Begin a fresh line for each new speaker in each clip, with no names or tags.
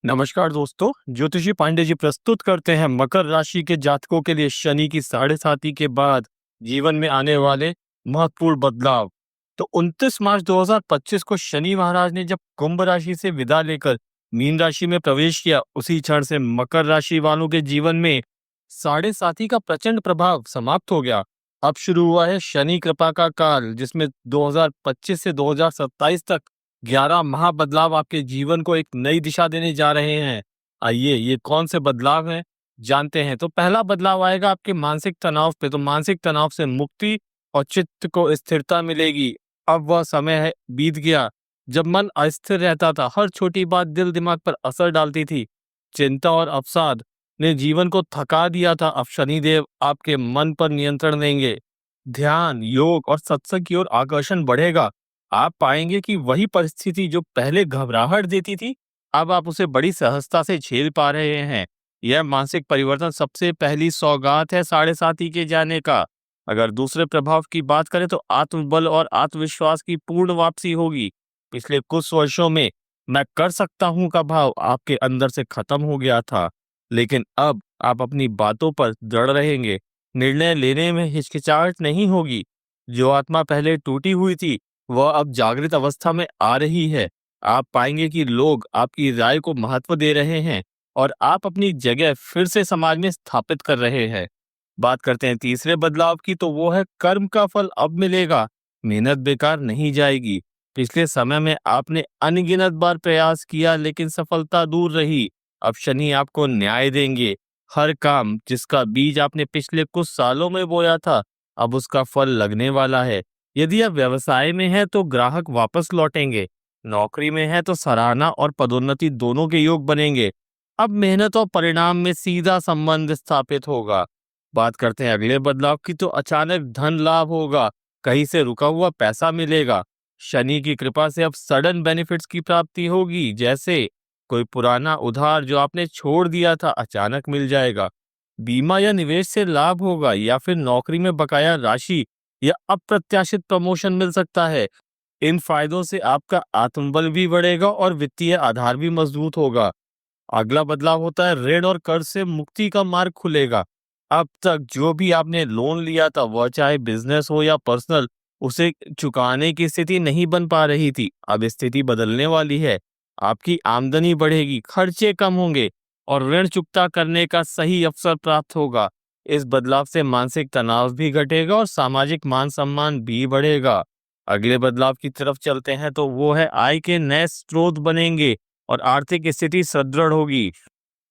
नमस्कार दोस्तों, ज्योतिषी पांडे जी प्रस्तुत करते हैं मकर राशि के जातकों के लिए शनि की साढ़े साती के बाद जीवन में आने वाले महत्वपूर्ण बदलाव। तो 29 मार्च 2025 को शनि महाराज ने जब कुंभ राशि से विदा लेकर मीन राशि में प्रवेश किया, उसी क्षण से मकर राशि वालों के जीवन में साढ़े साती का प्रचंड प्रभाव समाप्त हो गया। अब शुरू हुआ है शनि कृपा का काल, जिसमें 2025 से 2027 तक 11 महाबदलाव आपके जीवन को एक नई दिशा देने जा रहे हैं। आइए ये कौन से बदलाव हैं जानते हैं। तो पहला बदलाव आएगा आपके मानसिक तनाव पे। तो मानसिक तनाव से मुक्ति और चित्त को स्थिरता मिलेगी। अब वह समय है बीत गया जब मन अस्थिर रहता था, हर छोटी बात दिल दिमाग पर असर डालती थी। चिंता और अवसाद ने जीवन को थका दिया था। अब शनिदेव आपके मन पर नियंत्रण देंगे। ध्यान, योग और सत्संग की ओर आकर्षण बढ़ेगा। आप पाएंगे कि वही परिस्थिति जो पहले घबराहट देती थी, अब आप उसे बड़ी सहजता से झेल पा रहे हैं। यह मानसिक परिवर्तन सबसे पहली सौगात है साढ़े साती के जाने का। अगर दूसरे प्रभाव की बात करें तो आत्मबल और आत्मविश्वास की पूर्ण वापसी होगी। पिछले कुछ वर्षों में मैं कर सकता हूं का भाव आपके अंदर से खत्म हो गया था, लेकिन अब आप अपनी बातों पर दृढ़ रहेंगे। निर्णय लेने में हिचकिचाहट नहीं होगी। जो आत्मा पहले टूटी हुई थी, वह अब जागृत अवस्था में आ रही है। आप पाएंगे कि लोग आपकी राय को महत्व दे रहे हैं और आप अपनी जगह फिर से समाज में स्थापित कर रहे हैं। बात करते हैं तीसरे बदलाव की, तो वो है कर्म का फल अब मिलेगा। मेहनत बेकार नहीं जाएगी। पिछले समय में आपने अनगिनत बार प्रयास किया लेकिन सफलता दूर रही। अब शनि आपको न्याय देंगे। हर काम जिसका बीज आपने पिछले कुछ सालों में बोया था, अब उसका फल लगने वाला है। यदि आप व्यवसाय में हैं तो ग्राहक वापस लौटेंगे। नौकरी में है तो सराहना और पदोन्नति दोनों के योग बनेंगे। अब मेहनत और परिणाम में सीधा संबंध स्थापित होगा। बात करते हैं अगले बदलाव की, तो अचानक धन लाभ होगा। कहीं से रुका हुआ पैसा मिलेगा। शनि की कृपा से अब सडन बेनिफिट्स की प्राप्ति होगी, जैसे कोई पुराना उधार जो आपने छोड़ दिया था अचानक मिल जाएगा। बीमा या निवेश से लाभ होगा, या फिर नौकरी में बकाया राशि या अप्रत्याशित प्रमोशन मिल सकता है। इन फायदों से आपका आत्मबल भी बढ़ेगा और वित्तीय आधार भी मजबूत होगा। अगला बदलाव होता है ऋण और कर्ज से मुक्ति का मार्ग खुलेगा। अब तक जो भी आपने लोन लिया था, वह चाहे बिजनेस हो या पर्सनल, उसे चुकाने की स्थिति नहीं बन पा रही थी। अब स्थिति बदलने वाली है। आपकी आमदनी बढ़ेगी, खर्चे कम होंगे और ऋण चुकता करने का सही अवसर प्राप्त होगा। इस बदलाव से मानसिक तनाव भी घटेगा और सामाजिक मान सम्मान भी बढ़ेगा। अगले बदलाव की तरफ चलते हैं, तो वो है आय के नए स्रोत बनेंगे और आर्थिक स्थिति सुदृढ़ होगी।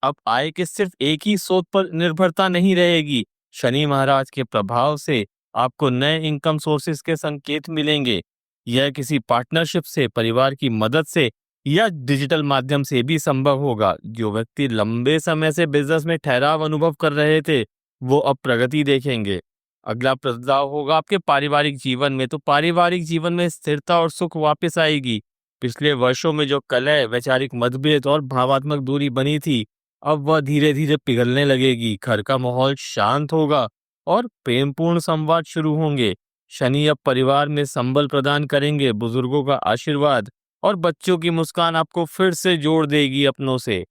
अब आय के सिर्फ एक ही स्रोत पर निर्भरता नहीं रहेगी। शनि महाराज के प्रभाव से आपको नए इनकम सोर्सेज के संकेत मिलेंगे। यह किसी पार्टनरशिप से, परिवार की मदद से या डिजिटल माध्यम से भी संभव होगा। जो व्यक्ति लंबे समय से बिजनेस में ठहराव अनुभव कर रहे थे, वो अब प्रगति देखेंगे। अगला बदलाव होगा आपके पारिवारिक जीवन में। तो पारिवारिक जीवन में स्थिरता और सुख वापस आएगी। पिछले वर्षों में जो कलह, वैचारिक मतभेद और भावात्मक दूरी बनी थी, अब वह धीरे धीरे पिघलने लगेगी। घर का माहौल शांत होगा और प्रेमपूर्ण संवाद शुरू होंगे। शनि अब परिवार में संबल प्रदान करेंगे। बुजुर्गों का आशीर्वाद और बच्चों की मुस्कान आपको फिर से जोड़ देगी अपनों से।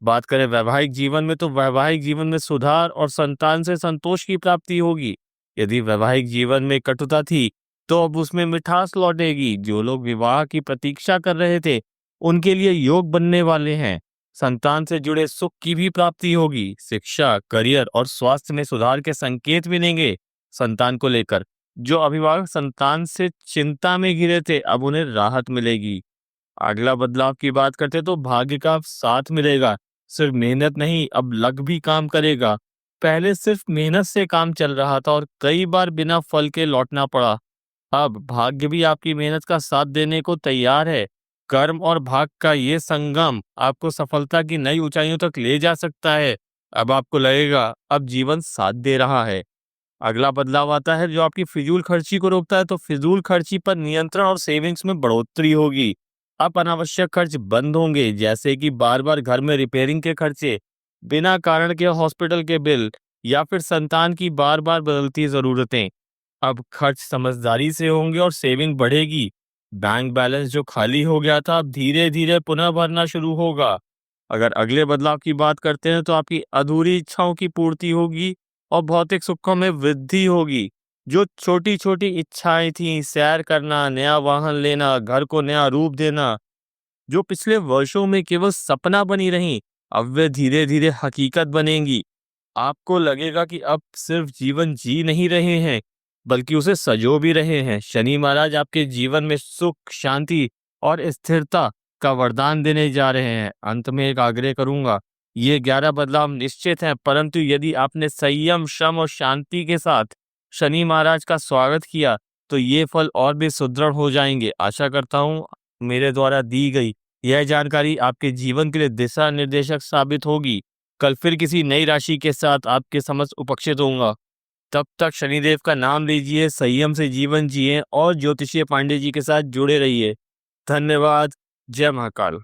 बात करें वैवाहिक जीवन में, तो वैवाहिक जीवन में सुधार और संतान से संतोष की प्राप्ति होगी। यदि वैवाहिक जीवन में कटुता थी, तो अब उसमें मिठास लौटेगी। जो लोग विवाह की प्रतीक्षा कर रहे थे, उनके लिए योग बनने वाले हैं। संतान से जुड़े सुख की भी प्राप्ति होगी। शिक्षा, करियर और स्वास्थ्य में सुधार के संकेत मिलेंगे। संतान को लेकर जो अभिभावक संतान से चिंता में घिरे थे, अब उन्हें राहत मिलेगी। अगला बदलाव की बात करते तो भाग्य का साथ मिलेगा। सिर्फ मेहनत नहीं, अब लक भी काम करेगा। पहले सिर्फ मेहनत से काम चल रहा था और कई बार बिना फल के लौटना पड़ा। अब भाग्य भी आपकी मेहनत का साथ देने को तैयार है। कर्म और भाग्य का ये संगम आपको सफलता की नई ऊंचाइयों तक ले जा सकता है। अब आपको लगेगा अब जीवन साथ दे रहा है। अगला बदलाव आता है जो आपकी फिजूल खर्ची को रोकता है। तो फिजूल खर्ची पर नियंत्रण और सेविंग्स में बढ़ोतरी होगी। अब अनावश्यक खर्च बंद होंगे, जैसे कि बार बार घर में रिपेयरिंग के खर्चे, बिना कारण के हॉस्पिटल के बिल या फिर संतान की बार बार बदलती जरूरतें। अब खर्च समझदारी से होंगे और सेविंग बढ़ेगी। बैंक बैलेंस जो खाली हो गया था, अब धीरे धीरे पुनः भरना शुरू होगा। अगर अगले बदलाव की बात करते हैं तो आपकी अधूरी इच्छाओं की पूर्ति होगी और भौतिक सुखों में वृद्धि होगी। जो छोटी-छोटी इच्छाएँ थीं, सैर करना, नया वाहन लेना, घर को नया रूप देना, जो पिछले वर्षों में केवल सपना बनी रहीं, अब वे धीरे-धीरे हकीकत बनेंगी। आपको लगेगा कि अब सिर्फ जीवन जी नहीं रहे हैं, बल्कि उसे सजो भी रहे हैं। शनि महाराज आपके जीवन में सुख, शांति और स्थिरता का वरदान देने जा रहे हैं। अंत में एक आग्रह करूंगा, ये 11 बदलाव निश्चित हैं, परंतु यदि आपने संयम, श्रम और शांति के साथ शनि महाराज का स्वागत किया, तो ये फल और भी सुदृढ़ हो जाएंगे। आशा करता हूँ मेरे द्वारा दी गई यह जानकारी आपके जीवन के लिए दिशा निर्देशक साबित होगी। कल फिर किसी नई राशि के साथ आपके समक्ष उपस्थित होऊंगा। तब तक शनिदेव का नाम लीजिए, संयम से जीवन जिए और ज्योतिषीय पांडे जी के साथ जुड़े रहिए। धन्यवाद। जय महाकाल।